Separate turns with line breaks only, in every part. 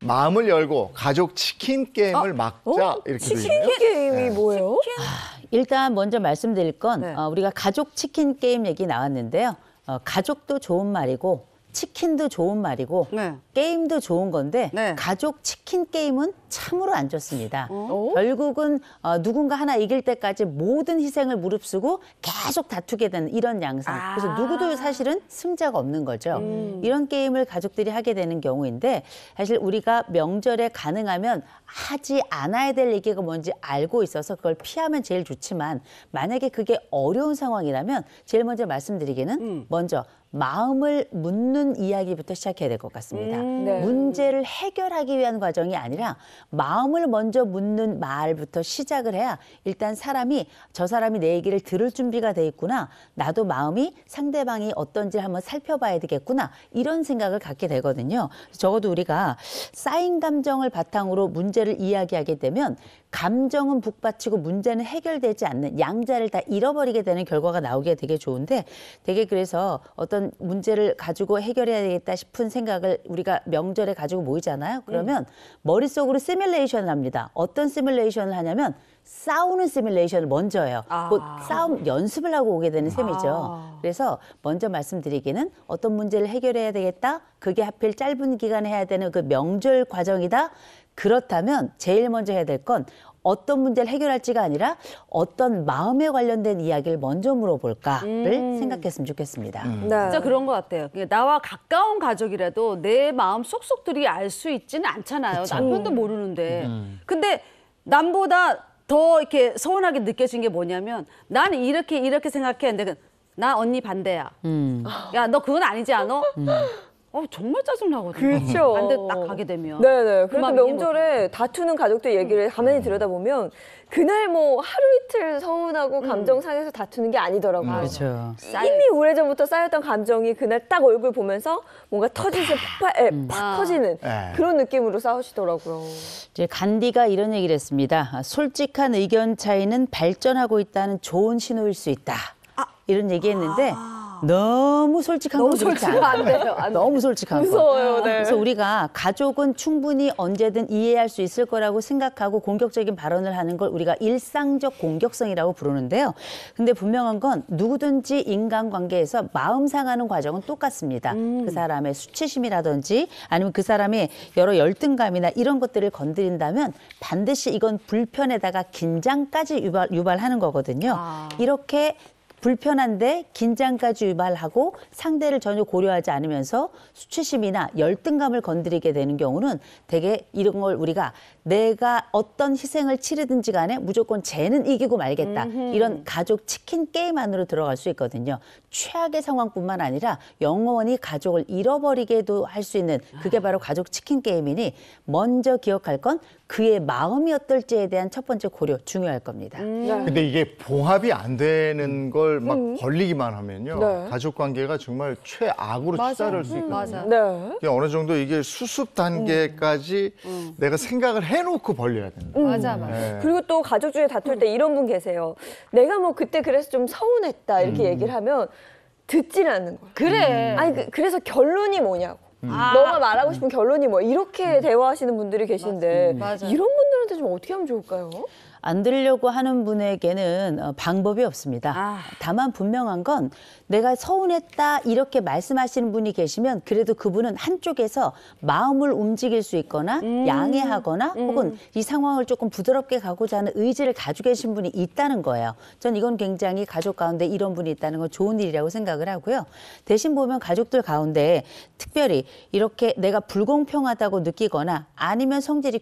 마음을 열고 가족 치킨 게임을 막자 이렇게
치킨
되네요.
게임이 뭐예요?
일단 먼저 말씀드릴 건
네.
우리가 가족 치킨 게임 얘기 나왔는데요. 가족도 좋은 말이고 치킨도 좋은 말이고
네.
게임도 좋은 건데
네.
가족 치킨 게임은 참으로 안 좋습니다. 결국은 누군가 하나 이길 때까지 모든 희생을 무릅쓰고 계속 다투게 되는 이런 양상. 그래서 누구도 사실은 승자가 없는 거죠. 이런 게임을 가족들이 하게 되는 경우인데 사실 우리가 명절에 가능하면 하지 않아야 될 얘기가 뭔지 알고 있어서 그걸 피하면 제일 좋지만 만약에 그게 어려운 상황이라면 제일 먼저 말씀드리기는 먼저 마음을 묻는 이야기부터 시작해야 될 것 같습니다.
네.
문제를 해결하기 위한 과정이 아니라 마음을 먼저 묻는 말부터 시작을 해야 일단 저 사람이 내 얘기를 들을 준비가 돼 있구나. 나도 마음이 상대방이 어떤지 한번 살펴봐야 되겠구나. 이런 생각을 갖게 되거든요. 적어도 우리가 쌓인 감정을 바탕으로 문제를 이야기하게 되면 감정은 북받치고 문제는 해결되지 않는 양자를 다 잃어버리게 되는 결과가 나오기가 되게 좋은데 되게 그래서 어떤 문제를 가지고 해결해야 되겠다 싶은 생각을 우리가 명절에 가지고 모이잖아요. 그러면 머릿속으로 시뮬레이션을 합니다. 어떤 시뮬레이션을 하냐면 싸우는 시뮬레이션을 먼저 해요. 곧 싸움 연습을 하고 오게 되는 셈이죠. 그래서 먼저 말씀드리기는 어떤 문제를 해결해야 되겠다. 그게 하필 짧은 기간에 해야 되는 그 명절 과정이다. 그렇다면 제일 먼저 해야 될 건 어떤 문제를 해결할지가 아니라 어떤 마음에 관련된 이야기를 먼저 물어볼까를 생각했으면 좋겠습니다.
네.
진짜 그런 것 같아요. 나와 가까운 가족이라도 내 마음 속속들이 알 수 있지는 않잖아요.
그쵸.
남편도 모르는데. 근데 남보다 더 이렇게 서운하게 느껴진 게 뭐냐면 나는 이렇게 생각했는데 나 언니 반대야. 야, 너 그건 아니지 않아? 정말 짜증나거든요.
그렇죠.
반대 딱 가게 되면.
네네.
그
그래도
마음이
명절에 다투는 가족들 얘기를 가만히 들여다보면 그날 뭐 하루 이틀 서운하고 감정 상해서 다투는 게 아니더라고요.
그렇죠.
이미 오래전부터 쌓였던 감정이 그날 딱 얼굴 보면서 뭔가 터지듯이 팍 터지는 그런 느낌으로 싸우시더라고요.
이제 간디가 이런 얘기를 했습니다. 솔직한 의견 차이는 발전하고 있다는 좋은 신호일 수 있다. 이런 얘기했는데 너무 솔직한 건 그렇지
솔직하면
않아요.
안 돼요. 안
너무 솔직한 거.
무서워요. 네.
그래서 우리가 가족은 충분히 언제든 이해할 수 있을 거라고 생각하고 공격적인 발언을 하는 걸 우리가 일상적 공격성이라고 부르는데요. 근데 분명한 건 누구든지 인간관계에서 마음 상하는 과정은 똑같습니다. 그 사람의 수치심이라든지 아니면 그 사람의 여러 열등감이나 이런 것들을 건드린다면 반드시 이건 불편에다가 긴장까지 유발하는 거거든요. 이렇게 불편한데 긴장까지 유발하고 상대를 전혀 고려하지 않으면서 수치심이나 열등감을 건드리게 되는 경우는 되게 이런 걸 우리가 내가 어떤 희생을 치르든지 간에 무조건 쟤는 이기고 말겠다. 이런 가족 치킨 게임 안으로 들어갈 수 있거든요. 최악의 상황뿐만 아니라 영원히 가족을 잃어버리게도 할 수 있는 그게 바로 가족 치킨 게임이니 먼저 기억할 건 그의 마음이 어떨지에 대한 첫 번째 고려 중요할 겁니다.
근데 이게 봉합이 안 되는 걸 막 벌리기만 하면요.
네.
가족 관계가 정말 최악으로 치달을 수 있거든요.
맞아.
네.
이게 어느 정도 이게 수습 단계까지 내가 생각을 해놓고 벌려야 된다.
맞아.
네.
그리고 또 가족 중에 다툴 때 이런 분 계세요. 내가 뭐 그때 그래서 좀 서운했다 이렇게 얘기를 하면 듣지는 않는 거예요.
그래.
아니 그래서 결론이 뭐냐고. 너가 말하고 싶은 결론이 뭐야. 이렇게 대화하시는 분들이 계신데
맞아.
이런 분들한테 좀 어떻게 하면 좋을까요?
안 들으려고 하는 분에게는 방법이 없습니다. 다만 분명한 건 내가 서운했다 이렇게 말씀하시는 분이 계시면 그래도 그분은 한쪽에서 마음을 움직일 수 있거나 양해하거나 혹은 이 상황을 조금 부드럽게 가고자 하는 의지를 가지고 계신 분이 있다는 거예요. 전 이건 굉장히 가족 가운데 이런 분이 있다는 건 좋은 일이라고 생각을 하고요. 대신 보면 가족들 가운데 특별히 이렇게 내가 불공평하다고 느끼거나 아니면 성질이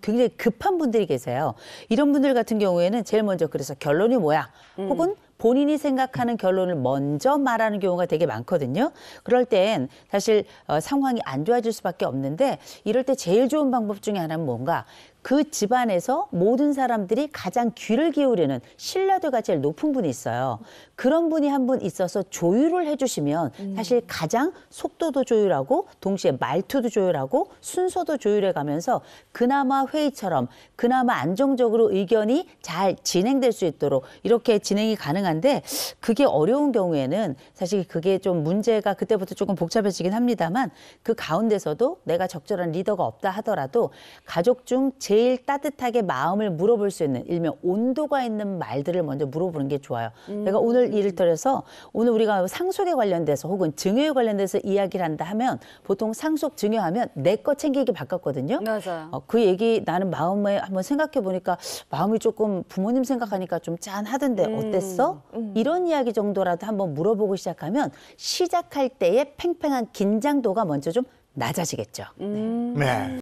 굉장히 급한 분들이 계세요. 이런 분들 같은 경우에는 제일 먼저 그래서 결론이 뭐야? 혹은 본인이 생각하는 결론을 먼저 말하는 경우가 되게 많거든요. 그럴 땐 사실 상황이 안 좋아질 수밖에 없는데 이럴 때 제일 좋은 방법 중에 하나는 뭔가 그 집안에서 모든 사람들이 가장 귀를 기울이는 신뢰도가 제일 높은 분이 있어요. 그런 분이 한 분 있어서 조율을 해주시면 사실 가장 속도도 조율하고 동시에 말투도 조율하고 순서도 조율해 가면서 그나마 회의처럼 그나마 안정적으로 의견이 잘 진행될 수 있도록 이렇게 진행이 가능한데 그게 어려운 경우에는 사실 그게 좀 문제가 그때부터 조금 복잡해지긴 합니다만 그 가운데서도 내가 적절한 리더가 없다 하더라도 가족 중 제일 따뜻하게 마음을 물어볼 수 있는 일명 온도가 있는 말들을 먼저 물어보는 게 좋아요. 내가 오늘 이를들어서 오늘 우리가 상속에 관련돼서 혹은 증여에 관련돼서 이야기를 한다 하면 보통 상속 증여하면 내 거 챙기기 바꿨거든요.
맞아요.
그 얘기 나는 마음에 한번 생각해 보니까 마음이 조금 부모님 생각하니까 좀 짠하던데 어땠어? 이런 이야기 정도라도 한번 물어보고 시작하면 시작할 때의 팽팽한 긴장도가 먼저 좀 낮아지겠죠.
네.